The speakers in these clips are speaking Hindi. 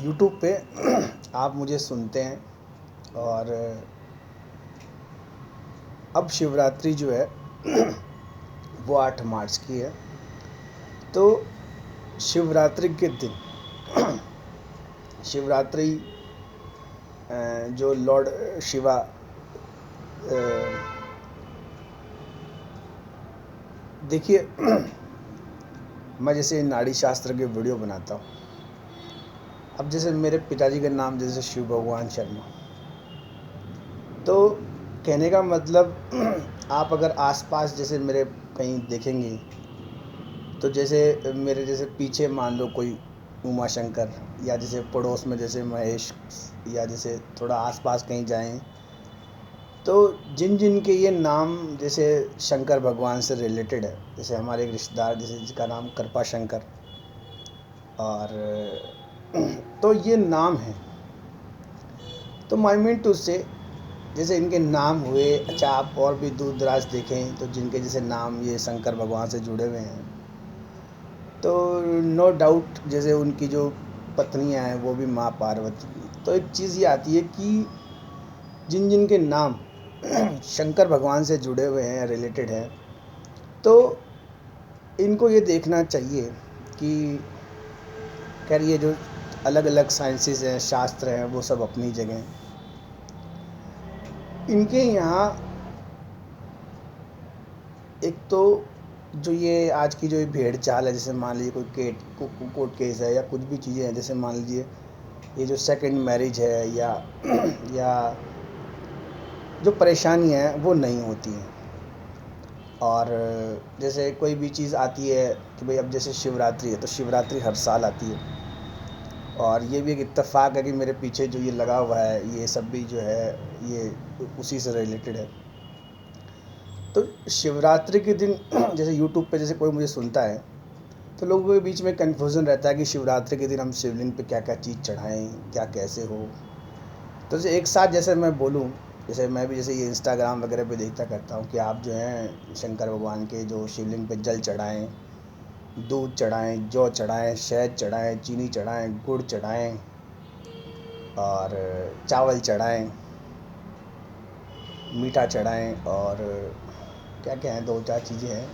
यूट्यूब पे आप मुझे सुनते हैं। और अब शिवरात्रि जो है वो 8 मार्च की है। तो शिवरात्रि के दिन शिवरात्रि जो लॉर्ड शिवा देखिए मैं जैसे नाड़ी शास्त्र के वीडियो बनाता हूँ। अब जैसे मेरे पिताजी का नाम जैसे शिव भगवान शर्मा, तो कहने का मतलब आप अगर आसपास जैसे मेरे कहीं देखेंगे तो जैसे मेरे जैसे पीछे मान लो कोई उमा शंकर, या जैसे पड़ोस में जैसे महेश, या जैसे थोड़ा आसपास कहीं जाएं तो जिन जिन के ये नाम जैसे शंकर भगवान से रिलेटेड है, जैसे हमारे एक रिश्तेदार जैसे जिसका नाम कृपा शंकर, और तो ये नाम है। तो माई मीन टू से जैसे इनके नाम हुए। अच्छा, आप और भी दूर दराज देखें तो जिनके जैसे नाम ये शंकर भगवान से जुड़े हुए हैं, तो नो डाउट जैसे उनकी जो पत्नियां हैं वो भी माँ पार्वती। तो एक चीज़ ये आती है कि जिन जिन के नाम शंकर भगवान से जुड़े हुए हैं, रिलेटेड हैं, तो इनको ये देखना चाहिए कि खैर ये जो अलग अलग साइंसेस हैं, शास्त्र हैं, वो सब अपनी जगह। इनके यहाँ एक तो जो ये आज की जो ये भेड़ चाल है, जैसे मान लीजिए कोई कोर्ट केस है या कुछ भी चीज़ें हैं, जैसे मान लीजिए ये जो सेकंड मैरिज है या या जो परेशानी है वो नहीं होती हैं। और जैसे कोई भी चीज़ आती है कि भाई अब जैसे शिवरात्रि है तो शिवरात्रि हर साल आती है, और ये भी एक इत्तेफाक है कि मेरे पीछे जो ये लगा हुआ है ये सब भी जो है ये उसी से रिलेटेड है। तो शिवरात्रि के दिन जैसे यूट्यूब पे जैसे कोई मुझे सुनता है तो लोगों के बीच में कन्फ्यूज़न रहता है कि शिवरात्रि के दिन हम शिवलिंग पे क्या क्या चीज़ चढ़ाएं, क्या कैसे हो। तो जैसे एक साथ जैसे मैं बोलूँ, जैसे मैं भी जैसे ये इंस्टाग्राम वगैरह पे देखता करता हूँ कि आप जो हैं शंकर भगवान के जो शिवलिंग पे जल चढ़ाएं, दूध चढ़ाएं, जौ चढ़ाएं, शहद चढ़ाएं, चीनी चढ़ाएं, गुड़ चढ़ाएं, और चावल चढ़ाएं, मीठा चढ़ाएं, और क्या क्या है, 2-4 चीज़ें हैं।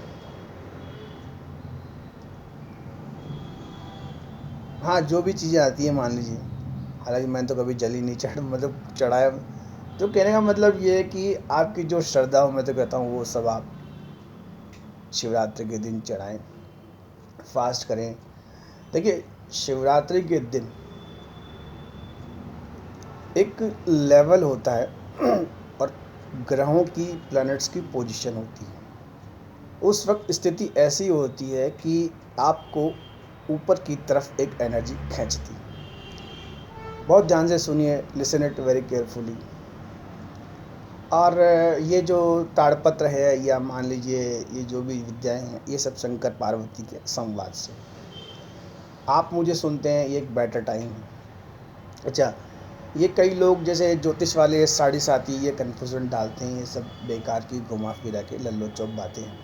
हाँ, जो भी चीज़ें आती हैं मान लीजिए। हालांकि मैंने तो कभी जल ही नहीं मतलब चढ़ाया। तो कहने का मतलब ये है कि आपकी जो श्रद्धा हो, मैं तो कहता हूँ वो सब आप शिवरात्रि के दिन चढ़ाएं, फास्ट करें। देखिए, शिवरात्रि के दिन एक लेवल होता है और ग्रहों की, प्लैनेट्स की पोजीशन होती है। उस वक्त स्थिति ऐसी होती है कि आपको ऊपर की तरफ एक एनर्जी खींचती है। बहुत ध्यान से सुनिए, लिसन इट वेरी केयरफुली। और ये जो ताड़पत्र है या मान लीजिए ये जो भी विद्याएं हैं, ये सब शंकर पार्वती के संवाद से आप मुझे सुनते हैं, ये एक बेटर टाइम है। अच्छा, ये कई लोग जैसे ज्योतिष वाले साढ़े साथी ये कन्फ्यूजन डालते हैं, ये सब बेकार की घुमा फिरा के लल्लो चौक बातें हैं।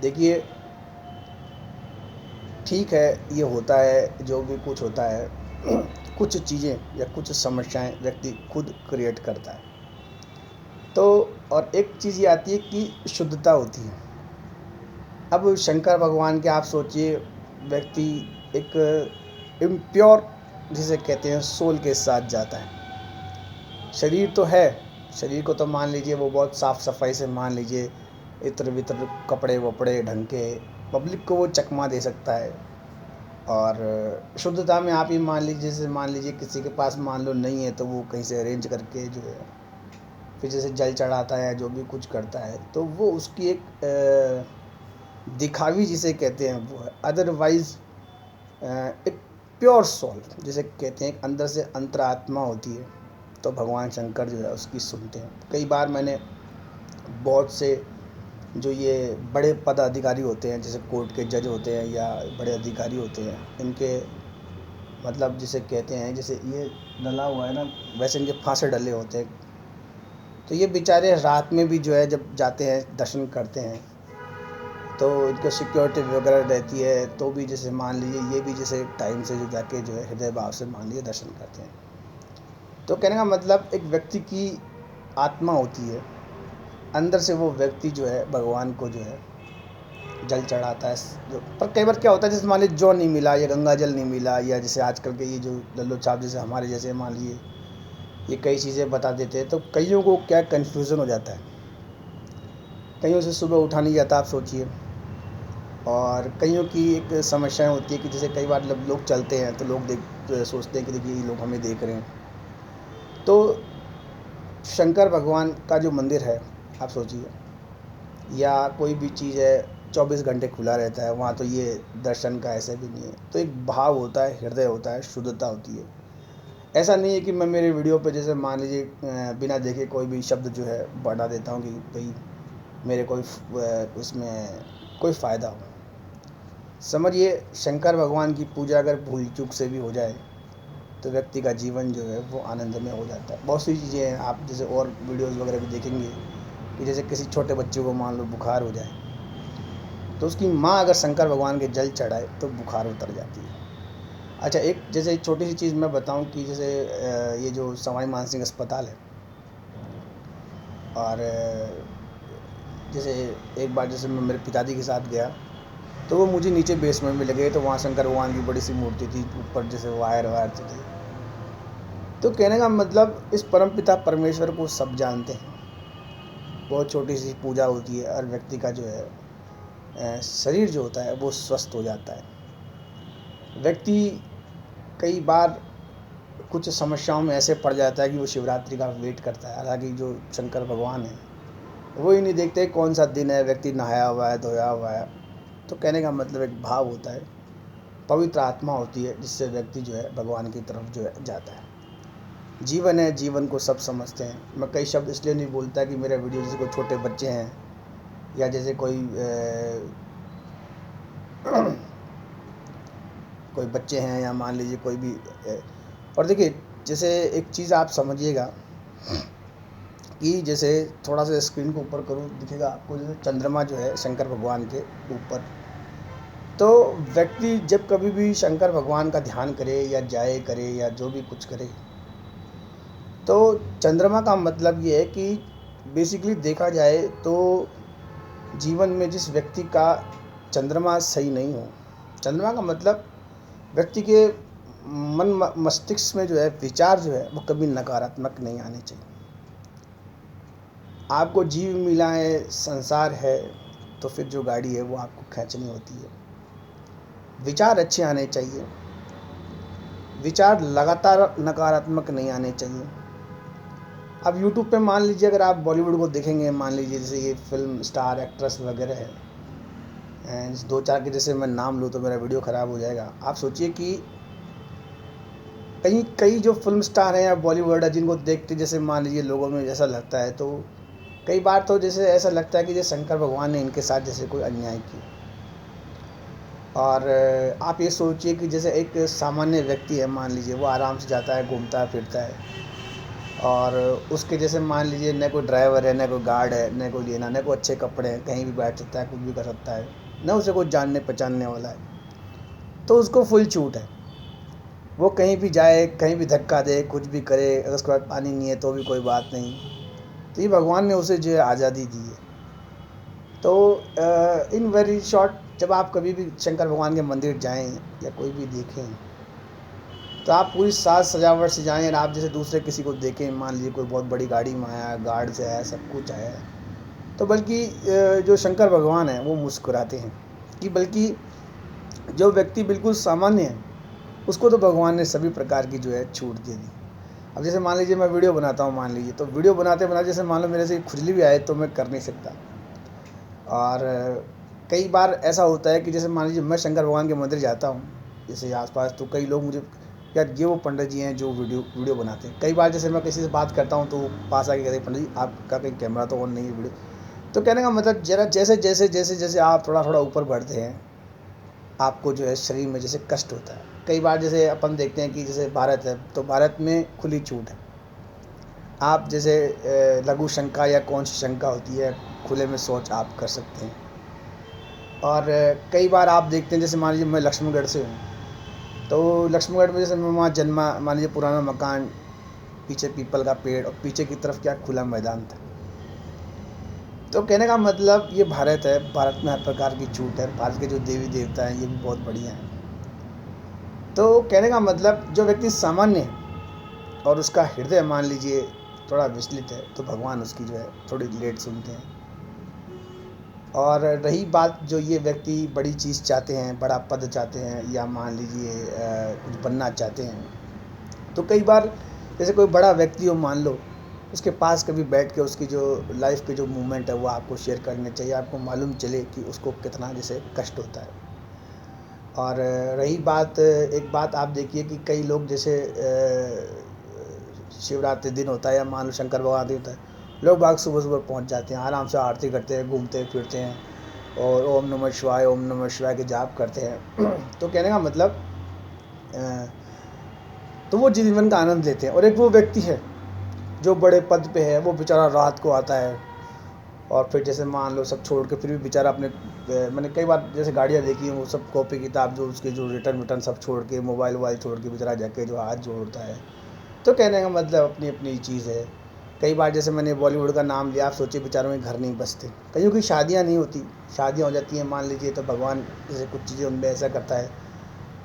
देखिए, ठीक है, ये होता है, जो भी कुछ होता है कुछ चीज़ें या कुछ समस्याएं व्यक्ति खुद क्रिएट करता है। तो और एक चीज़ ये आती है कि शुद्धता होती है। अब शंकर भगवान के आप सोचिए, व्यक्ति एक इम्प्योर जिसे कहते हैं सोल के साथ जाता है। शरीर तो है, शरीर को तो मान लीजिए वो बहुत साफ़ सफाई से, मान लीजिए इत्र वित्र कपड़े वपड़े ढंग के, पब्लिक को वो चकमा दे सकता है। और शुद्धता में आप ही मान लीजिए, जैसे मान लीजिए किसी के पास मान लो नहीं है तो वो कहीं से अरेंज करके जो है फिर जैसे जल चढ़ाता है, जो भी कुछ करता है, तो वो उसकी एक दिखावी जिसे कहते हैं वो है। अदरवाइज़ एक प्योर सोल जिसे कहते हैं, एक अंदर से अंतरात्मा होती है, तो भगवान शंकर जो है उसकी सुनते हैं। कई बार मैंने बहुत से जो ये बड़े पदाधिकारी होते हैं, जैसे कोर्ट के जज होते हैं या बड़े अधिकारी होते हैं, इनके मतलब जिसे कहते हैं, जैसे ये डला हुआ है ना, वैसे इनके फांसे डले होते हैं। तो ये बेचारे रात में भी जो है जब जाते हैं दर्शन करते हैं तो इनको सिक्योरिटी वगैरह रहती है, तो भी जैसे मान लीजिए ये भी जैसे टाइम से जो जाके जो है हृदय भाव से मान लीजिए दर्शन करते हैं। तो कहने का मतलब एक व्यक्ति की आत्मा होती है, अंदर से वो व्यक्ति जो है भगवान को जो है जल चढ़ाता है। जो पर कई बार क्या होता है, जैसे मान लीजिए जौ नहीं मिला या गंगा जल नहीं मिला, या जैसे आजकल के ये जो लल्लो छाप जैसे हमारे जैसे मान लीजिए ये कई चीज़ें बता देते हैं, तो कईयों को क्या कन्फ्यूज़न हो जाता है, कईयों से सुबह उठा नहीं जाता, आप सोचिए। और कईयों की एक समस्याएं होती है कि जैसे कई बार लोग चलते हैं तो लोग सोचते हैं कि देखिए ये लोग हमें देख रहे हैं। तो शंकर भगवान का जो मंदिर है, आप सोचिए, या कोई भी चीज़ है 24 घंटे खुला रहता है वहाँ, तो ये दर्शन का ऐसे भी नहीं है। तो एक भाव होता है, हृदय होता है, शुद्धता होती है। ऐसा नहीं है कि मैं मेरे वीडियो पे जैसे मान लीजिए बिना देखे कोई भी शब्द जो है बढ़ा देता हूँ कि भाई मेरे कोई उसमें कोई फ़ायदा हो। समझिए, शंकर भगवान की पूजा अगर भूल चूक से भी हो जाए तो व्यक्ति का जीवन जो है वो आनंदमय हो जाता है। बहुत सी चीज़ें हैं, आप जैसे और वीडियोस वगैरह भी देखेंगे कि जैसे किसी छोटे बच्चे को मान लो बुखार हो जाए, तो उसकी माँ अगर शंकर भगवान के जल चढ़ाए तो बुखार उतर जाती है। अच्छा, एक जैसे एक छोटी सी चीज़ मैं बताऊं कि जैसे ये जो सवाई मानसिंह अस्पताल है, और जैसे एक बार जैसे मैं मेरे पिताजी के साथ गया, तो वो मुझे नीचे बेसमेंट में लगे, तो वहाँ शंकर भगवान की बड़ी सी मूर्ति थी, ऊपर जैसे वायर वायर थे। तो कहने का मतलब इस परमपिता परमेश्वर को सब जानते हैं। बहुत छोटी सी पूजा होती है और व्यक्ति का जो है शरीर जो होता है वो स्वस्थ हो जाता है। व्यक्ति कई बार कुछ समस्याओं में ऐसे पड़ जाता है कि वो शिवरात्रि का वेट करता है। हालांकि जो शंकर भगवान है वो ही नहीं देखते कौन सा दिन है, व्यक्ति नहाया हुआ है, धोया हुआ है। तो कहने का मतलब एक भाव होता है, पवित्र आत्मा होती है, जिससे व्यक्ति जो है भगवान की तरफ जो है जाता है। जीवन है, जीवन को सब समझते हैं। मैं कई शब्द इसलिए नहीं बोलता कि मेरा वीडियो जैसे कोई छोटे बच्चे हैं या जैसे कोई कोई बच्चे हैं, या मान लीजिए कोई भी और देखिए, जैसे एक चीज़ आप समझिएगा कि जैसे थोड़ा सा स्क्रीन को ऊपर करूँ, दिखेगा आपको जैसे चंद्रमा जो है शंकर भगवान के ऊपर। तो व्यक्ति जब कभी भी शंकर भगवान का ध्यान करे या जाए करे या जो भी कुछ करे, तो चंद्रमा का मतलब ये है कि बेसिकली देखा जाए तो जीवन में जिस व्यक्ति का चंद्रमा सही नहीं हो, चंद्रमा का मतलब व्यक्ति के मन मस्तिष्क में जो है विचार जो है वो कभी नकारात्मक नहीं आने चाहिए। आपको जीव मिला है, संसार है, तो फिर जो गाड़ी है वो आपको खींचनी होती है। विचार अच्छे आने चाहिए, विचार लगातार नकारात्मक नहीं आने चाहिए। अब यूट्यूब पे मान लीजिए अगर आप बॉलीवुड को देखेंगे, मान लीजिए जैसे ये फिल्म स्टार एक्ट्रेस वगैरह है, एंड 2-4 के जैसे मैं नाम लूँ तो मेरा वीडियो ख़राब हो जाएगा। आप सोचिए कि कई जो फिल्म स्टार हैं या बॉलीवुड है, जिनको देखते जैसे मान लीजिए लोगों में जैसा लगता है, तो कई बार तो जैसे ऐसा लगता है कि जैसे शंकर भगवान ने इनके साथ जैसे कोई अन्याय किया। और आप ये सोचिए कि जैसे एक सामान्य व्यक्ति है, मान लीजिए वो आराम से जाता है, घूमता है, फिरता है, और उसके जैसे मान लीजिए न कोई ड्राइवर है, न कोई गार्ड है, न कोई लेना, न कोई अच्छे कपड़े हैं, कहीं भी बैठ सकता है, कुछ भी कर सकता है, न उसे कोई जानने पहचानने वाला है, तो उसको फुल छूट है। वो कहीं भी जाए, कहीं भी धक्का दे, कुछ भी करे, अगर उसके बाद पानी नहीं है तो भी कोई बात नहीं। तो ये भगवान ने उसे जो है आज़ादी दी है। तो इन वेरी शॉर्ट, जब आप कभी भी शंकर भगवान के मंदिर जाएं या कोई भी देखें, तो आप पूरी साज सजावट से जाएं। और आप जैसे दूसरे किसी को देखें, मान लीजिए कोई बहुत बड़ी गाड़ी में आया, गार्ड से आया, सब कुछ आया, तो बल्कि जो शंकर भगवान हैं वो मुस्कुराते हैं कि बल्कि जो व्यक्ति बिल्कुल सामान्य है उसको तो भगवान ने सभी प्रकार की जो है छूट दे दी। अब जैसे मान लीजिए मैं वीडियो बनाता हूँ, मान लीजिए, तो वीडियो बनाते बनाते जैसे मान लो मेरे से खुजली भी आए तो मैं कर नहीं सकता। और कई बार ऐसा होता है कि जैसे मान लीजिए मैं शंकर भगवान के मंदिर जाता हूँ जैसे आसपास, तो कई लोग मुझे, यार ये वो पंडित जी हैं जो वीडियो बनाते हैं। कई बार जैसे मैं किसी से बात करता हूँ तो वो पास आके कहते हैं, पंडित जी आपका कहीं कैमरा तो ऑन नहीं है वीडियो। तो कहने का मतलब जरा जैसे जैसे जैसे जैसे आप थोड़ा थोड़ा ऊपर बढ़ते हैं, आपको जो है शरीर में जैसे कष्ट होता है। कई बार जैसे अपन देखते हैं कि जैसे भारत है, तो भारत में खुली छूट है। आप जैसे लघु शंका या कौन सी शंका होती है, खुले में शौच आप कर सकते हैं। और कई बार आप देखते हैं, जैसे मान लीजिए मैं लक्ष्मणगढ़ से हूँ, तो लक्ष्मणगढ़ में जैसे मैं वहाँ जन्मा, मान लीजिए पुराना मकान, पीछे पीपल का पेड़ और पीछे की तरफ क्या खुला मैदान था। तो कहने का मतलब ये भारत है, भारत में हर प्रकार की छूट है, भारत के जो देवी देवता हैं ये भी बहुत बढ़िया हैं। तो कहने का मतलब जो व्यक्ति सामान्य है और उसका हृदय मान लीजिए थोड़ा विचलित है, तो भगवान उसकी जो है थोड़ी लेट सुनते हैं। और रही बात जो ये व्यक्ति बड़ी चीज़ चाहते हैं, बड़ा पद चाहते हैं, या मान लीजिए कुछ बनना चाहते हैं, तो कई बार जैसे कोई बड़ा व्यक्ति हो मान लो, उसके पास कभी बैठ के उसकी जो लाइफ के जो मूवमेंट है वो आपको शेयर करने चाहिए, आपको मालूम चले कि उसको कितना जैसे कष्ट होता है। और रही बात, एक बात आप देखिए कि कई लोग जैसे शिवरात्रि दिन होता है या मान लो शंकर भगवान दिन होता है, लोग बाग सुबह सुबह पहुंच जाते हैं, आराम से आरती करते हैं, घूमते फिरते हैं और ओम नमः शिवाय के जाप करते हैं। तो कहने का मतलब तो वो जीवन का आनंद लेते हैं। और एक वो व्यक्ति है जो बड़े पद पे है, वो बेचारा रात को आता है और फिर जैसे मान लो सब छोड़ के फिर भी बेचारा अपने मैंने कई बार जैसे गाड़ियाँ देखी हैं, वो सब कॉपी किताब जो उसके जो रिटर्न सब छोड़ के, मोबाइल वोबाइल छोड़ के बेचारा जाके जो हाथ जोड़ता है। तो कहने का मतलब अपनी अपनी चीज़ है। कई बार जैसे मैंने बॉलीवुड का नाम लिया, आप सोचिए बेचारों के घर नहीं बसते, कईयों की शादियाँ नहीं होती, शादियाँ हो जाती हैं मान लीजिए, तो भगवान जैसे कुछ चीज़ें उनमें ऐसा करता है।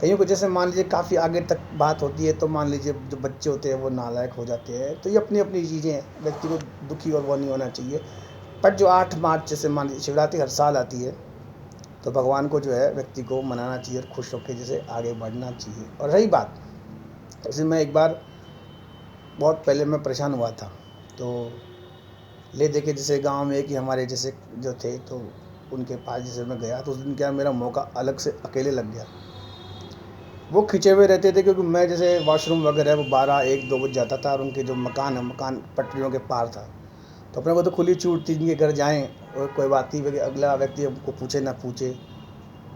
कईयों को जैसे मान लीजिए काफ़ी आगे तक बात होती है, तो मान लीजिए जो बच्चे होते हैं वो नालायक हो जाते हैं। तो ये अपनी अपनी चीज़ें हैं, व्यक्ति को दुखी और वो नहीं होना चाहिए। बट जो 8 मार्च जैसे मान लीजिए शिवरात्रि हर साल आती है, तो भगवान को जो है व्यक्ति को मनाना चाहिए और खुश होकर जैसे आगे बढ़ना चाहिए। और रही बात, जैसे मैं एक बार बहुत पहले मैं परेशान हुआ था, तो ले देखे जैसे गांव में कि हमारे जैसे जो थे, तो उनके पास जैसे मैं गया, तो उस दिन क्या मेरा मौका अलग से अकेले लग गया। वो खिंचे हुए रहते थे क्योंकि मैं जैसे वॉशरूम वगैरह वो 12-1-2 बज जाता था, और उनके जो मकान है, मकान पटरियों के पार था, तो अपने को तो खुली छूट थी जिनके घर जाएँ और कोई बात नहीं, अगला व्यक्ति हमको पूछे ना पूछे,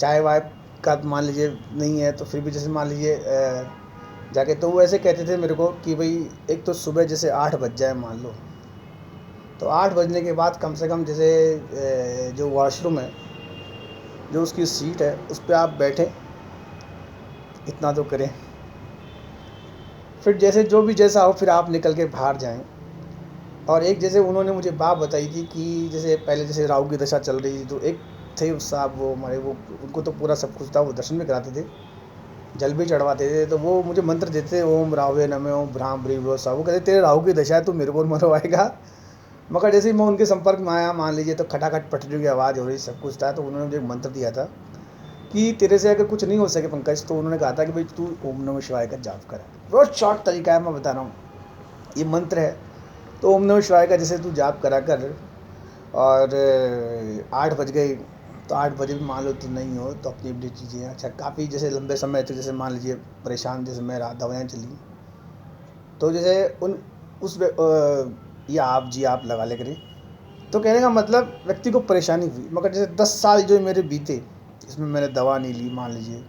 चाय वाय का मान लीजिए नहीं है, तो फिर भी जैसे मान लीजिए जाके, तो वो ऐसे कहते थे मेरे को कि भाई एक तो सुबह जैसे 8 बज जाए मान लो, तो 8 बजने के बाद कम से कम जैसे जो वॉशरूम है, जो उसकी सीट है, उस पर आप बैठें, इतना तो करें। फिर जैसे जो भी जैसा हो फिर आप निकल के बाहर जाएं। और एक जैसे उन्होंने मुझे बात बताई थी कि जैसे पहले जैसे राहु की दशा चल रही थी, तो एक थे उस साहब, वो हमारे वो उनको तो पूरा सब कुछ था, वो दर्शन भी कराते थे, जल भी चढ़वाते थे। तो वो मुझे मंत्र देते थे, ओम रावे नमः ओम भ्राम ब्रीव साहब, वो कहते तेरे राहु की दशा है, तो मेरे को मरवाएगा। मगर जैसे ही मैं उनके संपर्क में आया मान लीजिए, तो खटाखट पटरियों की आवाज़ हो रही, सब कुछ था, तो उन्होंने मुझे एक मंत्र दिया था कि तेरे से अगर कुछ नहीं हो सके पंकज, तो उन्होंने कहा था कि भाई तू ओम नमः शिवाय का जाप कर। बहुत शॉर्ट तरीका है, मैं बता रहा हूँ, ये मंत्र है। तो ओम नमः शिवाय का जैसे तू जाप करा कर, और 8 बज गए, तो 8 बजे भी मान लो तो नहीं हो, तो अपनी अपनी चीज़ें अच्छा काफ़ी जैसे लंबे समय तक जैसे मान लीजिए परेशान जैसे मैं रहा, दवाएँ चली, तो जैसे उन उस या आप लगा ले करें। तो कहने का मतलब व्यक्ति को परेशानी हुई, मगर जैसे 10 साल जो मेरे बीते, इसमें मैंने दवा नहीं ली मान लीजिए।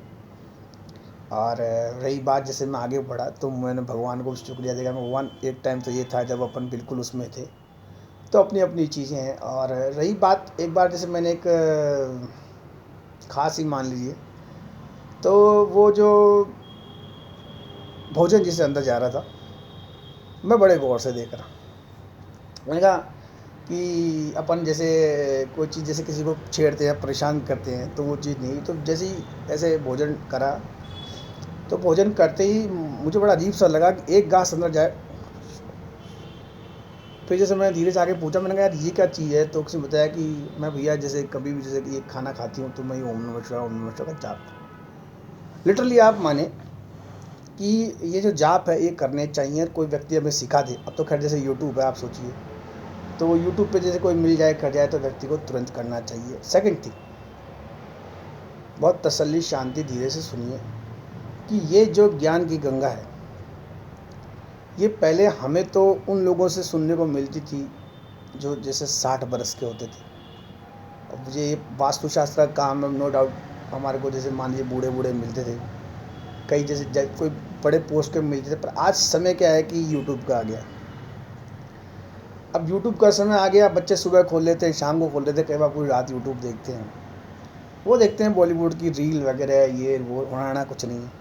और रही बात जैसे मैं आगे बढ़ा, तो मैंने भगवान को शुक्रिया देगा। भगवान एक टाइम तो ये था जब अपन बिल्कुल उसमें थे, तो अपनी अपनी चीज़ें हैं। और रही बात, एक बार जैसे मैंने एक खास ही मान लीजिए, तो वो जो भोजन जिसे अंदर जा रहा था, मैं बड़े गौर से देख रहा। मैंने कहा कि अपन जैसे कोई चीज़ जैसे किसी को छेड़ते हैं, परेशान करते हैं, तो वो चीज़ नहीं। तो जैसे ही ऐसे भोजन करा, तो भोजन करते ही मुझे बड़ा अजीब सा लगा कि एक घास अंदर जाए। फिर जैसे मैं धीरे से आगे पूछा, मैंने कहा यार ये क्या चीज़ है, तो उसने बताया कि मैं भैया जैसे कभी भी जैसे ये खाना खाती हूँ, तो मैं ओम नमः शिवाय ओम नमः शिवाय का जाप। लिटरली आप माने कि ये जो जाप है ये करने चाहिए, कोई व्यक्ति हमें सिखा दे। अब तो खैर जैसे यूट्यूब है, आप सोचिए, तो वो यूट्यूब पे जैसे कोई मिल जाए कर जाए, तो व्यक्ति को तुरंत करना चाहिए। सेकंड थिंग, बहुत तसल्ली शांति धीरे से सुनिए कि ये जो ज्ञान की गंगा है, ये पहले हमें तो उन लोगों से सुनने को मिलती थी जो जैसे 60 बरस के होते थे। अब मुझे ये वास्तुशास्त्र का काम है, नो डाउट हमारे को जैसे मान लीजिए बूढ़े बूढ़े मिलते थे, कई जैसे कोई बड़े पोस्ट के मिलते थे। पर आज समय क्या है कि यूट्यूब का आ गया। अब यूट्यूब का समय आ गया, बच्चे सुबह खोल लेते हैं, शाम को खोल लेते हैं, कई बार पूरी रात यूट्यूब देखते हैं। वो देखते हैं बॉलीवुड की रील वगैरह, ये वो उड़ाना कुछ नहीं है।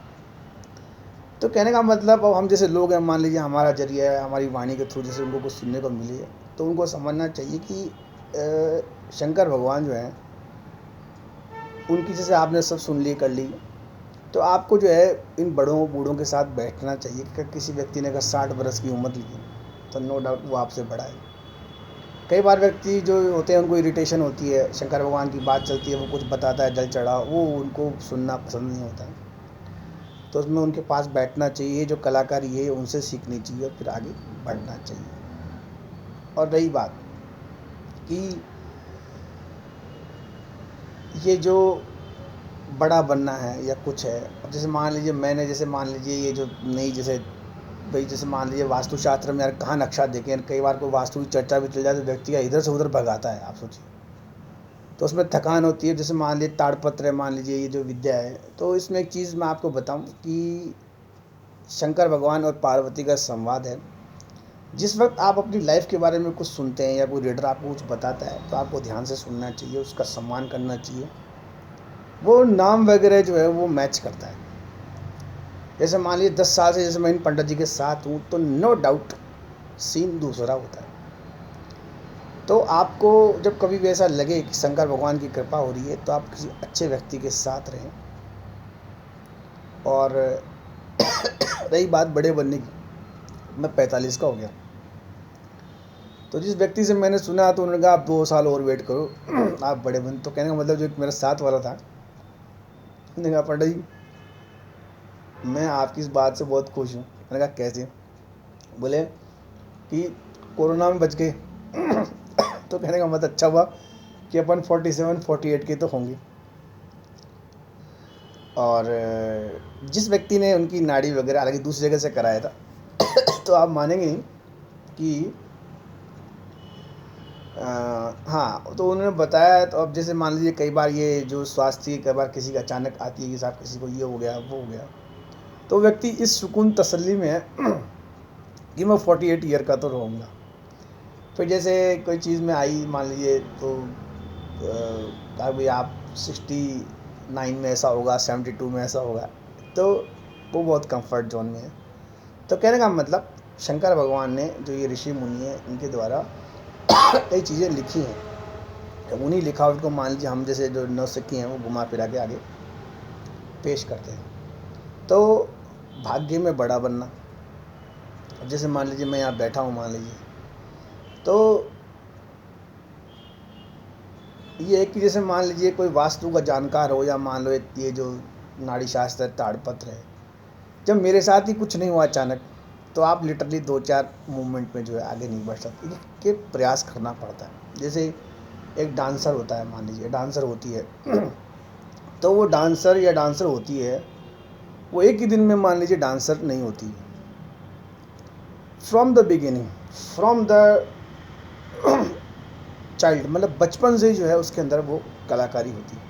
तो कहने का मतलब, अब हम जैसे लोग हैं, मान लीजिए हमारा जरिया है, हमारी वाणी के थ्रू जैसे उनको कुछ सुनने को मिली है, तो उनको समझना चाहिए कि शंकर भगवान जो हैं, उनकी जैसे आपने सब सुन ली कर ली, तो आपको जो है इन बड़ों बूढ़ों के साथ बैठना चाहिए। कि किसी व्यक्ति ने अगर 60 बरस की उम्र ली है, तो नो डाउट वो आपसे बड़ा है। कई बार व्यक्ति जो होते हैं उनको इरिटेशन होती है, शंकर भगवान की बात चलती है, वो कुछ बताता है जल चढ़ा, वो उनको सुनना पसंद नहीं होता है। तो उसमें उनके पास बैठना चाहिए, जो कलाकारी है उनसे सीखनी चाहिए और फिर आगे बढ़ना चाहिए। और रही बात कि ये जो बड़ा बनना है या कुछ है, अब जैसे मान लीजिए मैंने, जैसे मान लीजिए ये जो नई जैसे भाई, जैसे मान लीजिए वास्तुशास्त्र में यार कहाँ नक्शा देखें, कई बार कोई वास्तु की चर्चा भी चल जाए तो व्यक्ति का इधर से उधर भगाता है, आप सोचिए। तो उसमें थकान होती है। जैसे मान लीजिए ताड़पत्र है, मान लीजिए ये जो विद्या है, तो इसमें एक चीज़ मैं आपको बताऊं कि शंकर भगवान और पार्वती का संवाद है। जिस वक्त आप अपनी लाइफ के बारे में कुछ सुनते हैं या कोई रीडर आपको कुछ बताता है, तो आपको ध्यान से सुनना चाहिए, उसका सम्मान करना चाहिए। वो नाम वगैरह जो है वो मैच करता है। जैसे मान लीजिए 10 साल से जैसे मैं इन पंडित जी के साथ हूँ, तो नो डाउट सीन दूसरा होता है। तो आपको जब कभी भी ऐसा लगे कि शंकर भगवान की कृपा हो रही है, तो आप किसी अच्छे व्यक्ति के साथ रहें। और रही बात बड़े बनने की, मैं 45 का हो गया, तो जिस व्यक्ति से मैंने सुना तो उन्होंने कहा आप 2 साल और वेट करो आप बड़े बन। तो कहने का मतलब जो मेरा साथ वाला था, उन्होंने कहा पंडित जी मैं आपकी इस बात से बहुत खुश हूँ। मैंने कहा कैसे? बोले कि कोरोना में बच गए तो कहने का मतलब अच्छा हुआ कि अपन 47-48 के तो होंगे। और जिस व्यक्ति ने उनकी नाड़ी वगैरह हालांकि दूसरी जगह से कराया था तो आप मानेंगे नहीं कि हाँ, तो उन्होंने बताया। तो अब जैसे मान लीजिए कई बार ये जो स्वास्थ्य कई बार किसी का अचानक आती है कि साहब किसी को ये हो गया वो हो गया, तो व्यक्ति इस सुकून तसल्ली में है कि मैं 48 ईयर का तो रहूँगा। फिर जैसे कोई चीज़ में आई मान लीजिए, तो कहा भाई आप 69 में ऐसा होगा, 72 में ऐसा होगा, तो वो बहुत कंफर्ट जोन में है। तो कहने का मतलब शंकर भगवान ने जो ये ऋषि मुनि हैं, इनके द्वारा कई चीज़ें लिखी हैं, उन्हीं लिखावट को मान लीजिए हम जैसे जो नौसिखी हैं वो घुमा फिरा के आगे पेश करते हैं। तो भाग्य में बड़ा बनना, जैसे मान लीजिए मैं यहाँ बैठा हूँ मान लीजिए, तो ये है कि जैसे मान लीजिए कोई वास्तु का जानकार हो, या मान लो ये जो नाड़ी शास्त्र ताड़पत्र है, जब मेरे साथ ही कुछ नहीं हुआ अचानक, तो आप लिटरली 2-4 मूवमेंट में जो है आगे नहीं बढ़ सकते, कि प्रयास करना पड़ता है। जैसे एक डांसर होता है, मान लीजिए डांसर होती है तो वो डांसर या डांसर होती है, वो एक ही दिन में मान लीजिए डांसर नहीं होती। From the beginning, from the child, मतलब बचपन से जो है उसके अंदर वो कलाकारी होती है।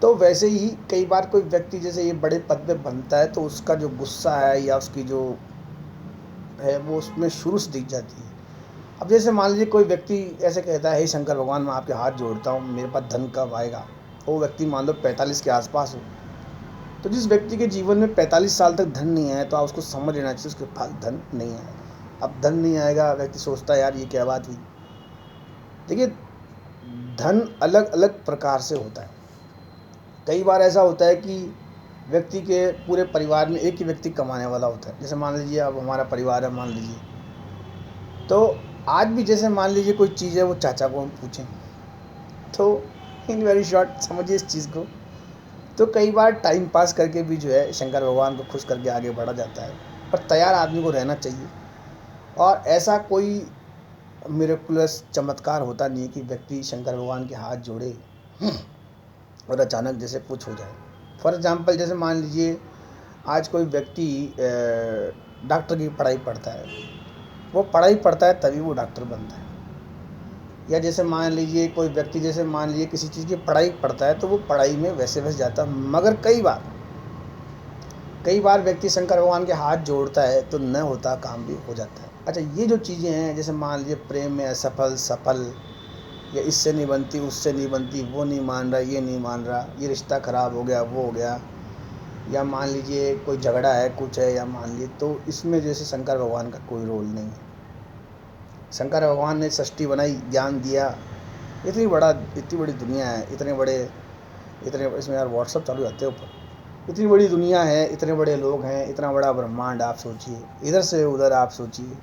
तो वैसे ही कई बार कोई व्यक्ति जैसे ये बड़े पद पे बनता है, तो उसका जो गुस्सा है या उसकी जो है वो उसमें शुरू से दिख जाती है। अब जैसे मान लीजिए कोई व्यक्ति ऐसे कहता है हे शंकर भगवान मैं आपके हाथ जोड़ता हूँ, मेरे पास धन कब आएगा। वो व्यक्ति मान लो 45 के आसपास हो, तो जिस व्यक्ति के जीवन में 45 साल तक धन नहीं आया, तो आप उसको समझ लेना चाहिए उसके पास धन नहीं आएगा। अब धन नहीं आएगा, व्यक्ति सोचता है यार ये क्या बात हुई। देखिए धन अलग अलग प्रकार से होता है। कई बार ऐसा होता है कि व्यक्ति के पूरे परिवार में एक ही व्यक्ति कमाने वाला होता है। जैसे मान लीजिए अब हमारा परिवार है मान लीजिए, तो आज भी जैसे मान लीजिए कोई चीज़ है वो चाचा को हम पूछें, तो इन वेरी शॉर्ट समझिए इस चीज़ को। तो कई बार टाइम पास करके भी जो है शंकर भगवान को खुश करके आगे बढ़ा जाता है, पर तैयार आदमी को रहना चाहिए। और ऐसा कोई मिरेकुलस चमत्कार होता नहीं है कि व्यक्ति शंकर भगवान के हाथ जोड़े और अचानक जैसे कुछ हो जाए। फॉर एग्ज़ाम्पल जैसे मान लीजिए आज कोई व्यक्ति डॉक्टर की पढ़ाई पढ़ता है, वो पढ़ाई पढ़ता है तभी वो डॉक्टर बनता है। या जैसे मान लीजिए कोई व्यक्ति जैसे मान लीजिए किसी चीज़ की पढ़ाई पढ़ता है, तो वो पढ़ाई में वैसे वैसे जाता है, मगर कई बार व्यक्ति शंकर भगवान के हाथ जोड़ता है तो न होता काम भी हो जाता है। अच्छा, ये जो चीज़ें हैं जैसे मान लीजिए प्रेम में असफल सफल, या इससे नहीं बनती, उससे नहीं बनती, वो नहीं मान रहा, ये नहीं मान रहा, ये रिश्ता ख़राब हो गया, वो हो गया, या मान लीजिए कोई झगड़ा है, कुछ है, या मान लीजिए, तो इसमें जैसे शंकर भगवान का कोई रोल नहीं है। शंकर भगवान ने सृष्टि बनाई, ज्ञान दिया, इतनी बड़ी दुनिया है, इतने इसमें यार व्हाट्सअप चालू रहते हैं ऊपर, इतनी बड़ी दुनिया है, इतने बड़े लोग हैं, इतना बड़ा ब्रह्मांड, आप सोचिए, इधर से उधर आप सोचिए।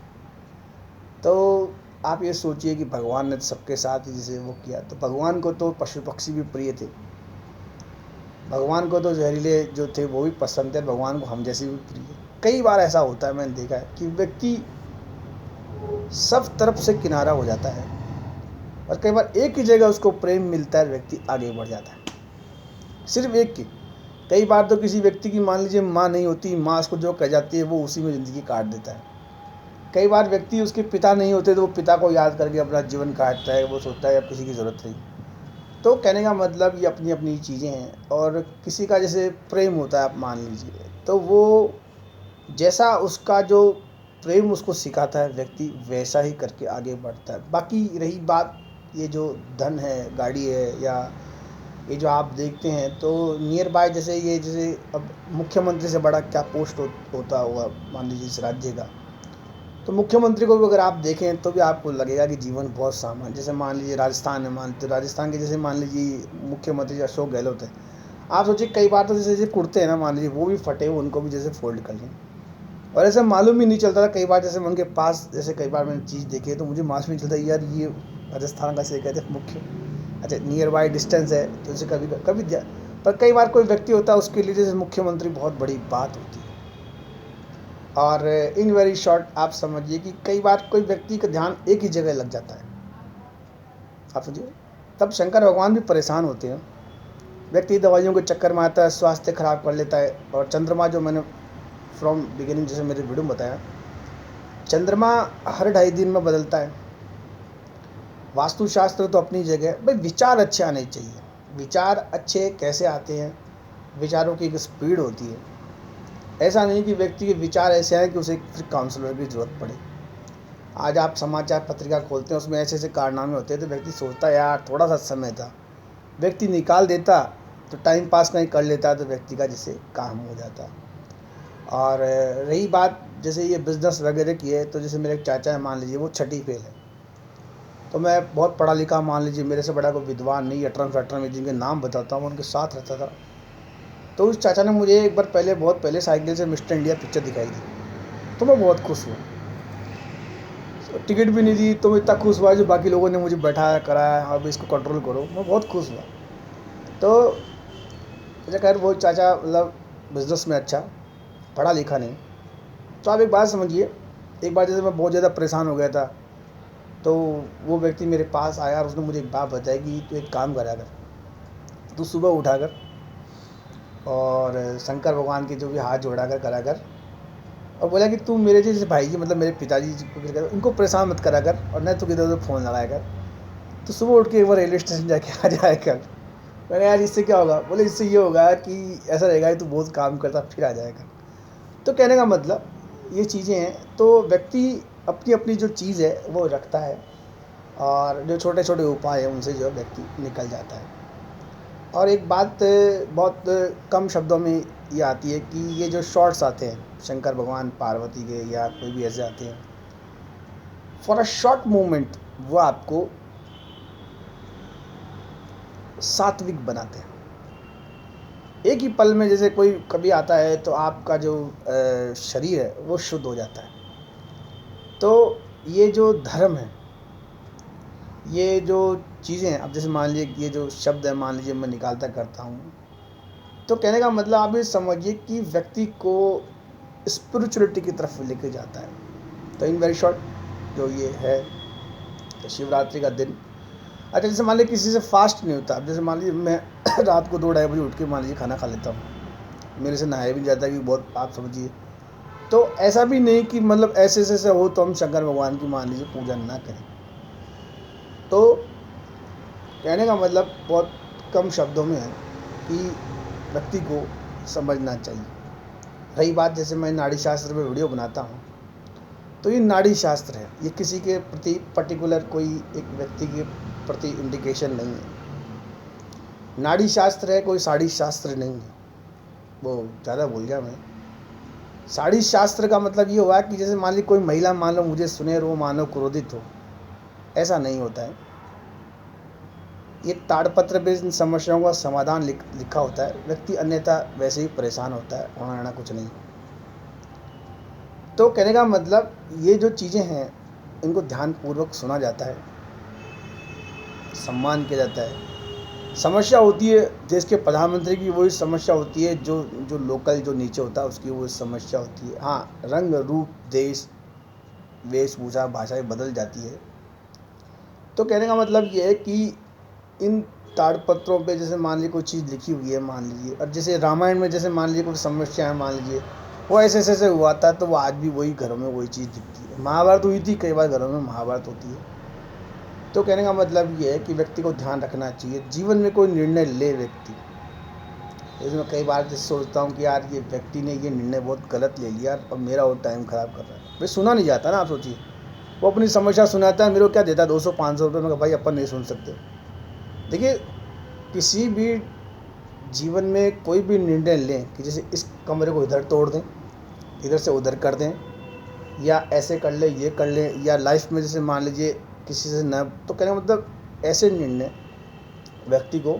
तो आप ये सोचिए कि भगवान ने सबके साथ जैसे वो किया, तो भगवान को तो पशु पक्षी भी प्रिय थे, भगवान को तो जहरीले जो थे वो भी पसंद थे, भगवान को हम जैसे भी प्रिय। कई बार ऐसा होता है, मैंने देखा है कि व्यक्ति सब तरफ से किनारा हो जाता है और कई बार एक ही जगह उसको प्रेम मिलता है, व्यक्ति आगे बढ़ जाता है, सिर्फ एक की। कई बार तो किसी व्यक्ति की मान लीजिए माँ नहीं होती, माँ उसको जो कह जाती है वो उसी में ज़िंदगी काट देता है। कई बार व्यक्ति उसके पिता नहीं होते तो वो पिता को याद करके अपना जीवन काटता है, वो सोचता है अब किसी की ज़रूरत नहीं। तो कहने का मतलब ये अपनी अपनी चीज़ें हैं, और किसी का जैसे प्रेम होता है, आप मान लीजिए, तो वो जैसा उसका जो प्रेम उसको सिखाता है, व्यक्ति वैसा ही करके आगे बढ़ता है। बाकी रही बात ये जो धन है, गाड़ी है, या ये जो आप देखते हैं, तो नियर बाय जैसे ये जैसे अब मुख्यमंत्री से बड़ा क्या पोस्ट होता होगा मान लीजिए इस राज्य का, तो मुख्यमंत्री को भी अगर आप देखें तो भी आपको लगेगा कि जीवन बहुत सामान्य। जैसे मान लीजिए राजस्थान है, तो राजस्थान के जैसे मान लीजिए मुख्यमंत्री अशोक गहलोत है, आप सोचिए कई बार तो जैसे कुर्ते हैं ना, मान लीजिए वो भी फटे हुए, उनको भी जैसे फोल्ड कर लें, और ऐसा मालूम ही नहीं चलता था कई बार। जैसे मैं उनके पास जैसे कई बार मैंने चीज़ देखी है तो मुझे मालूम नहीं चलता यार ये राजस्थान का से कहते हैं मुख्य, अच्छा नियर बाई डिस्टेंस है तो जैसे कभी कभी पर कई बार कोई व्यक्ति होता है उसके लिए जैसे मुख्यमंत्री बहुत बड़ी बात होती है। और इन वेरी शॉर्ट आप समझिए कि कई बार कोई व्यक्ति का ध्यान एक ही जगह लग जाता है, आप समझिए, तब शंकर भगवान भी परेशान होते हैं। व्यक्ति दवाइयों के चक्कर में आता है, स्वास्थ्य खराब कर लेता है। और चंद्रमा जो मैंने फ्रॉम बिगिनिंग जैसे मेरे वीडियो में बताया, चंद्रमा हर 2.5 दिन में बदलता है। वास्तुशास्त्र तो अपनी जगह, भाई विचार अच्छे आने चाहिए। विचार अच्छे कैसे आते हैं, विचारों की एक स्पीड होती है। ऐसा नहीं कि व्यक्ति के विचार ऐसे आए कि उसे फिर काउंसलर की ज़रूरत पड़े। आज आप समाचार पत्रिका खोलते हैं, उसमें ऐसे ऐसे कारनामे होते हैं तो व्यक्ति सोचता है यार थोड़ा सा समय था, व्यक्ति निकाल देता तो टाइम पास कहीं कर लेता तो व्यक्ति का जैसे काम हो जाता। और रही बात जैसे ये बिज़नेस वगैरह की है, तो जैसे मेरे एक चाचा है, मान लीजिए वो 6ठी फेल है, तो मैं बहुत पढ़ा लिखा, मान लीजिए मेरे से बड़ा कोई विद्वान नहीं, अटरम फटरम में जिनके नाम बताता हूँ उनके साथ रहता था। तो उस चाचा ने मुझे एक बार पहले, बहुत पहले साइकिल से मिस्टर इंडिया पिक्चर दिखाई थी, तो मैं बहुत खुश हुआ। टिकट भी नहीं दी तो मैं इतना खुश हुआ, जो बाकी लोगों ने मुझे बैठाया कराया, अब इसको कंट्रोल करो, मैं बहुत खुश हुआ। तो अच्छा खैर वो चाचा मतलब बिज़नेस में अच्छा, पढ़ा लिखा नहीं। तो आप एक बात समझिए, एक बार जैसे मैं बहुत ज़्यादा परेशान हो गया था, तो वो व्यक्ति मेरे पास आया और उसने मुझे एक बात बताई कि तू एक काम करा कर, तू सुबह उठा कर और शंकर भगवान के जो भी हाथ जोड़ा कर करा कर, और बोला कि तू मेरे जैसे भाई जी, मतलब मेरे पिताजी को फिर इनको परेशान मत करा कर, और न तो किधर उधर फ़ोन लगाया कर, तो सुबह उठ के एक बार रेलवे स्टेशन जाके आ जाया कर। मैंने यार इससे क्या होगा, बोले इससे ये होगा कि ऐसा रहेगा कि तू बहुत काम करता फिर आ जाएगा। तो कहने का मतलब ये चीज़ें हैं, तो व्यक्ति अपनी अपनी जो चीज़ है वो रखता है, और जो छोटे छोटे उपाय हैं उनसे जो व्यक्ति निकल जाता है। और एक बात बहुत कम शब्दों में ये आती है कि ये जो शॉर्ट्स आते हैं शंकर भगवान पार्वती के या कोई भी ऐसे आते हैं, फॉर अ शॉर्ट मोमेंट वो आपको सात्विक बनाते हैं। एक ही पल में जैसे कोई कभी आता है तो आपका जो शरीर है वो शुद्ध हो जाता है। तो ये जो धर्म है, ये जो चीज़ें हैं, अब जैसे मान लीजिए ये जो शब्द है, मान लीजिए मैं निकालता करता हूँ, तो कहने का मतलब आप ये समझिए कि व्यक्ति को स्पिरिचुअलिटी की तरफ लेके जाता है। तो इन वेरी शॉर्ट जो ये है, तो शिवरात्रि का दिन, अच्छा जैसे मान लीजिए किसी से फास्ट नहीं होता, अब जैसे मान लीजिए मैं रात को 2-2:30 बजे उठ के मान लीजिए खाना खा लेता हूँ, मेरे से नहाया भी जाता है कि बहुत, आप समझिए। तो ऐसा भी नहीं कि मतलब ऐसे ऐसे हो तो हम शंकर भगवान की मान लीजिए पूजा ना करें। तो कहने का मतलब बहुत कम शब्दों में है कि व्यक्ति को समझना चाहिए। रही बात जैसे मैं नाड़ी शास्त्र में वीडियो बनाता हूँ, तो ये नाड़ी शास्त्र है, ये किसी के प्रति पर्टिकुलर कोई एक व्यक्ति के प्रति इंडिकेशन नहीं है। नाड़ी शास्त्र है, कोई साड़ी शास्त्र नहीं है। वो ज़्यादा भूल गया मैं। साड़ी शास्त्र का मतलब ये हुआ कि जैसे मान ली कोई महिला मान लो मुझे सुने और वो मानो क्रोधित हो, ऐसा नहीं होता है। ये ताड़पत्र पे इन समस्याओं का समाधान लिखा होता है, व्यक्ति अन्यथा वैसे ही परेशान होता है, होना कुछ नहीं। तो कहने का मतलब ये जो चीज़ें हैं इनको ध्यानपूर्वक सुना जाता है, सम्मान किया जाता है। समस्या होती है देश के प्रधानमंत्री की, वही समस्या होती है जो जो लोकल जो नीचे होता है उसकी वो समस्या होती है। हाँ, रंग रूप देश वेशभूषा भाषाएं बदल जाती है। तो कहने का मतलब ये है कि इन ताड़पत्रों पे जैसे मान लीजिए कोई चीज़ लिखी हुई है मान लीजिए, और जैसे रामायण में जैसे मान लीजिए कोई समस्या है मान लीजिए, वो ऐसे ऐसे हुआ था, तो वो आज भी वही घरों में वही चीज़ दिखती है। महाभारत हुई थी, कई बार घरों में महाभारत होती है। तो कहने का मतलब ये है कि व्यक्ति को ध्यान रखना चाहिए जीवन में कोई निर्णय ले व्यक्ति। जैसे मैं कई बार जैसे सोचता हूँ कि यार ये व्यक्ति ने ये निर्णय बहुत गलत ले लिया और मेरा और टाइम ख़राब कर रहा है। भाई सुना नहीं जाता ना, आप सोचिए, वो अपनी समस्या सुनाता है, मेरे को क्या देता है 200-500 रुपये। मैं भाई अपन नहीं सुन सकते। देखिए, किसी भी जीवन में कोई भी निर्णय लें कि जैसे इस कमरे को इधर तोड़ दें, इधर से उधर कर दें, या ऐसे कर ले ये कर लें, या लाइफ में जैसे मान लीजिए किसी से न, तो कहने का मतलब ऐसे निर्णय व्यक्ति को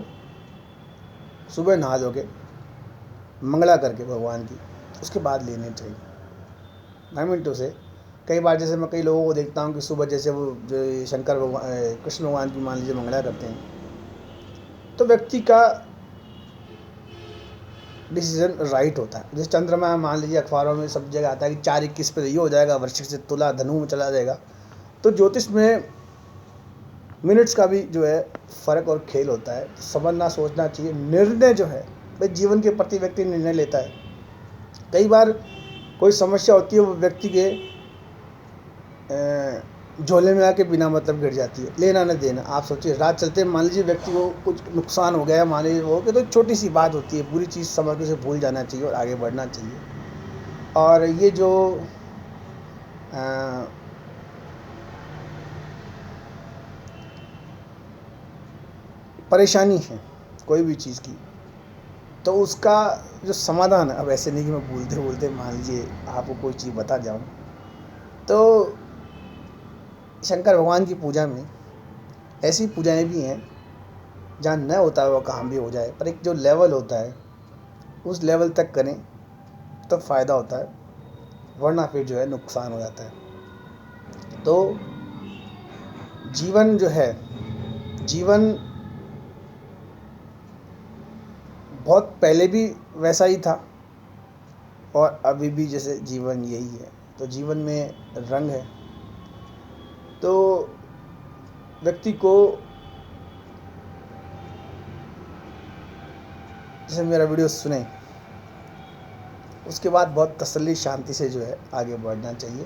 सुबह नहा धो के मंगला करके भगवान की उसके बाद लेने चाहिए। 9 मिनटों से कई बार जैसे मैं कई लोगों को देखता हूँ कि सुबह जैसे वो जो शंकर भगवान कृष्ण भगवान की मान लीजिए मंगला करते हैं, तो व्यक्ति का डिसीजन राइट होता है। जैसे चंद्रमा मान लीजिए अखबारों में सब जगह आता है कि 4-21 पे ये हो जाएगा, वृश्चिक से तुला धनु में चला जाएगा। तो ज्योतिष में मिनट्स का भी जो है फ़र्क और खेल होता है, तो समझना सोचना चाहिए। निर्णय जो है भाई जीवन के प्रति व्यक्ति निर्णय लेता है। कई बार कोई समस्या होती है वो व्यक्ति के झोले में आके बिना मतलब गिर जाती है, लेना न देना। आप सोचिए रात चलते मान लीजिए व्यक्ति को कुछ नुकसान हो गया, मान लीजिए वो कि तो छोटी सी बात होती है, पूरी चीज़ समझ के उसे भूल जाना चाहिए और आगे बढ़ना चाहिए। और ये जो परेशानी है कोई भी चीज़ की, तो उसका जो समाधान है, अब ऐसे नहीं कि मैं बोलते बोलते मान लीजिए आपको कोई चीज़ बता जाऊँ, तो शंकर भगवान की पूजा में ऐसी पूजाएं भी हैं जहाँ न होता है वो काम भी हो जाए, पर एक जो लेवल होता है उस लेवल तक करें तो फ़ायदा होता है, वरना फिर जो है नुकसान हो जाता है। तो जीवन जो है, जीवन बहुत पहले भी वैसा ही था और अभी भी जैसे जीवन यही है। तो जीवन में रंग है, तो व्यक्ति को जैसे मेरा वीडियो सुने उसके बाद बहुत तसल्ली शांति से जो है आगे बढ़ना चाहिए।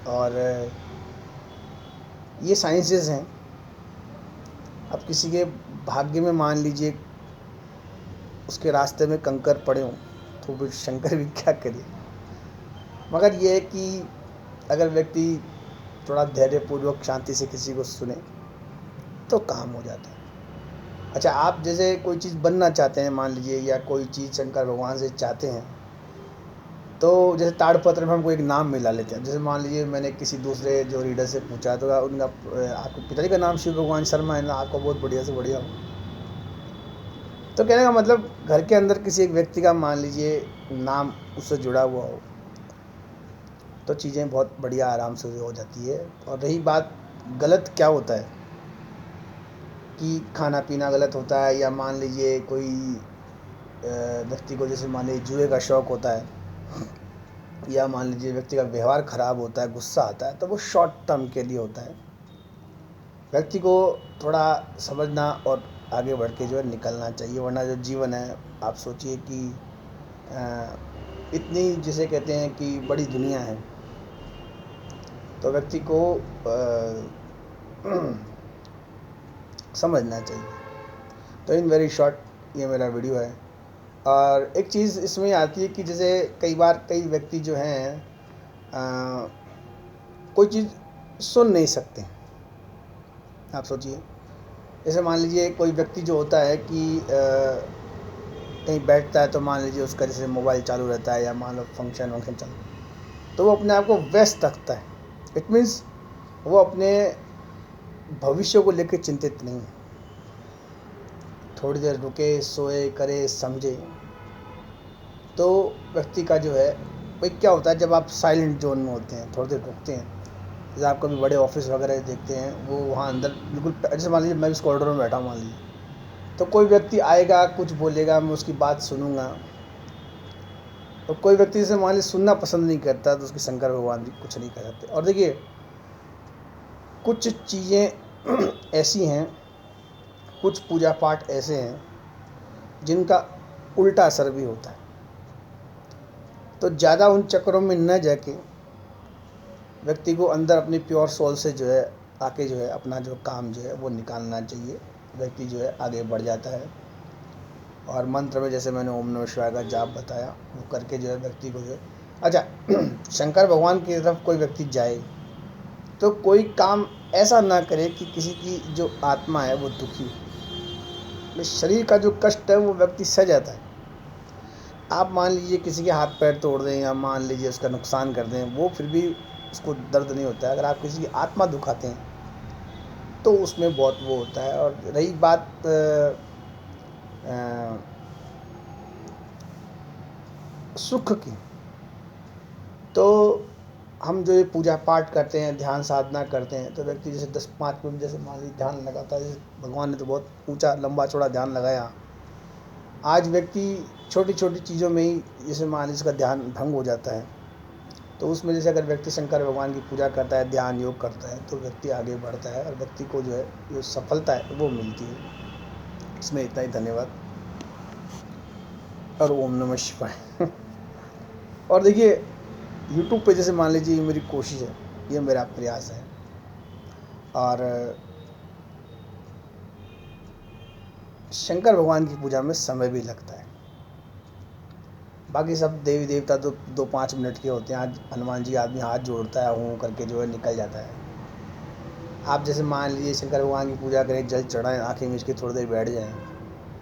और ये साइंसेस हैं। अब किसी के भाग्य में मान लीजिए उसके रास्ते में कंकर पड़े हों तो फिर शंकर भी क्या करे। मगर ये है कि अगर व्यक्ति थोड़ा धैर्यपूर्वक शांति से किसी को सुने तो काम हो जाता है। अच्छा, आप जैसे कोई चीज़ बनना चाहते हैं मान लीजिए, या कोई चीज़ शंकर भगवान से चाहते हैं, तो जैसे ताड़पत्र में हमको एक नाम मिला लेते हैं। जैसे मान लीजिए मैंने किसी दूसरे जो रीडर से पूछा तो उनका आपको पिताजी का नाम शिव भगवान शर्मा है ना, आपको बहुत बढ़िया से बढ़िया हो। तो कहने का मतलब घर के अंदर किसी एक व्यक्ति का मान लीजिए नाम उससे जुड़ा हुआ हो तो चीज़ें बहुत बढ़िया आराम से हो जाती है। और रही बात गलत क्या होता है कि खाना पीना गलत होता है, या मान लीजिए कोई व्यक्ति को जैसे मान लीजिए जुए का शौक़ होता है, या मान लीजिए व्यक्ति का व्यवहार ख़राब होता है, गुस्सा आता है, तो वो शॉर्ट टर्म के लिए होता है। व्यक्ति को थोड़ा समझना और आगे बढ़ के जो है निकलना चाहिए, वरना जो जीवन है आप सोचिए कि इतनी जिसे कहते हैं कि बड़ी दुनिया है, तो व्यक्ति को समझना चाहिए। तो इन वेरी शॉर्ट ये मेरा वीडियो है। और एक चीज़ इसमें आती है कि जैसे कई बार कई व्यक्ति जो हैं कोई चीज़ सुन नहीं सकते। आप सोचिए जैसे मान लीजिए कोई व्यक्ति जो होता है कि कहीं बैठता है तो मान लीजिए उसका जैसे मोबाइल चालू रहता है या मान लो फंक्शन वंक्शन चालू, तो वो अपने आप को व्यस्त रखता है। इट मीन्स वो अपने भविष्य को लेकर चिंतित नहीं है। थोड़ी देर रुके, सोए, करे, समझे, तो व्यक्ति का जो है भाई क्या होता है, जब आप साइलेंट जोन में होते हैं, थोड़ी देर रुकते हैं, जैसे आप कभी बड़े ऑफिस वगैरह देखते हैं, वो वहाँ अंदर बिल्कुल, जैसे मान लीजिए मैं इस कॉरिडोर में बैठा हूँ मान लीजिए, तो कोई व्यक्ति आएगा, कुछ बोलेगा, मैं उसकी बात सुनूंगा। और कोई व्यक्ति जैसे मान लीजिए सुनना पसंद नहीं करता, तो उसकी शंकर भगवान भी कुछ नहीं कर सकते। और देखिए कुछ चीज़ें ऐसी हैं, कुछ पूजा पाठ ऐसे हैं जिनका उल्टा असर भी होता है। तो ज़्यादा उन चक्करों में न जाके व्यक्ति को अंदर अपनी प्योर सोल से जो है आके जो है अपना जो काम जो है वो निकालना चाहिए। व्यक्ति जो है आगे बढ़ जाता है। और मंत्र में जैसे मैंने ओम नमः शिवाय का जाप बताया, वो करके जो है व्यक्ति को जो है, अच्छा शंकर भगवान की तरफ कोई व्यक्ति जाए तो कोई काम ऐसा ना करे कि किसी की जो आत्मा है वो दुखी हो। शरीर का जो कष्ट है वो व्यक्ति सह जाता है। आप मान लीजिए किसी के हाथ पैर तोड़ दें या मान लीजिए उसका नुकसान कर दें, वो फिर भी उसको दर्द नहीं होता है। अगर आप किसी की आत्मा दुखाते हैं तो उसमें बहुत वो होता है। और रही बात सुख की, तो हम जो ये पूजा पाठ करते हैं, ध्यान साधना करते हैं, तो व्यक्ति जैसे 10-5 मिनट जैसे मान लीजिए ध्यान लगाता है, जैसे भगवान ने तो बहुत ऊंचा लंबा चौड़ा ध्यान लगाया। आज व्यक्ति छोटी छोटी चीज़ों में ही जैसे मान लीजिए उसका ध्यान भंग हो जाता है, तो उसमें जैसे अगर व्यक्ति शंकर भगवान की पूजा करता है, ध्यान योग करता है, तो व्यक्ति आगे बढ़ता है और व्यक्ति को जो है जो सफलता है वो मिलती है। इसमें इतना ही, धन्यवाद और ओम नमः शिवाय। और देखिए यूट्यूब पे जैसे मान लीजिए ये मेरी कोशिश है, ये मेरा प्रयास है, और शंकर भगवान की पूजा में समय भी लगता है। बाकी सब देवी देवता तो 2-5 मिनट के होते हैं। आज हनुमान जी आदमी हाथ जोड़ता है, हूँ करके जो है निकल जाता है। आप जैसे मान लीजिए शंकर भगवान की पूजा करें, जल चढ़ाएं, आँखें मीच के थोड़ी देर बैठ जाएं।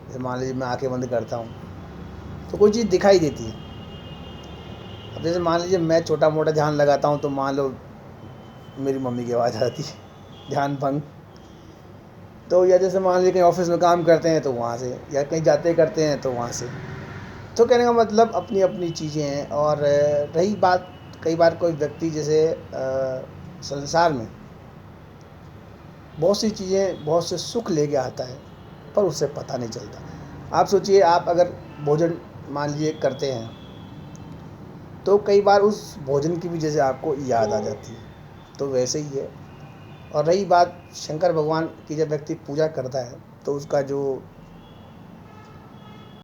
जैसे मान लीजिए मैं आँखें बंद करता हूँ तो कोई चीज़ दिखाई देती है। अब जैसे मान लीजिए मैं छोटा मोटा ध्यान लगाता हूँ तो मान लो मेरी मम्मी की आवाज़ आती है, ध्यान भंग। तो या जैसे मान लीजिए कहीं ऑफिस में काम करते हैं तो वहाँ से, या कहीं जाते करते हैं तो वहाँ से। तो कहने का मतलब अपनी अपनी चीज़ें हैं। और रही बात, कई बार कोई व्यक्ति जैसे संसार में बहुत सी चीज़ें, बहुत से सुख लेके आता है पर उससे पता नहीं चलता। आप सोचिए, आप अगर भोजन मान लीजिए करते हैं तो कई बार उस भोजन की भी जैसे आपको याद आ जाती है, तो वैसे ही है। और रही बात शंकर भगवान की, जब व्यक्ति पूजा करता है तो उसका जो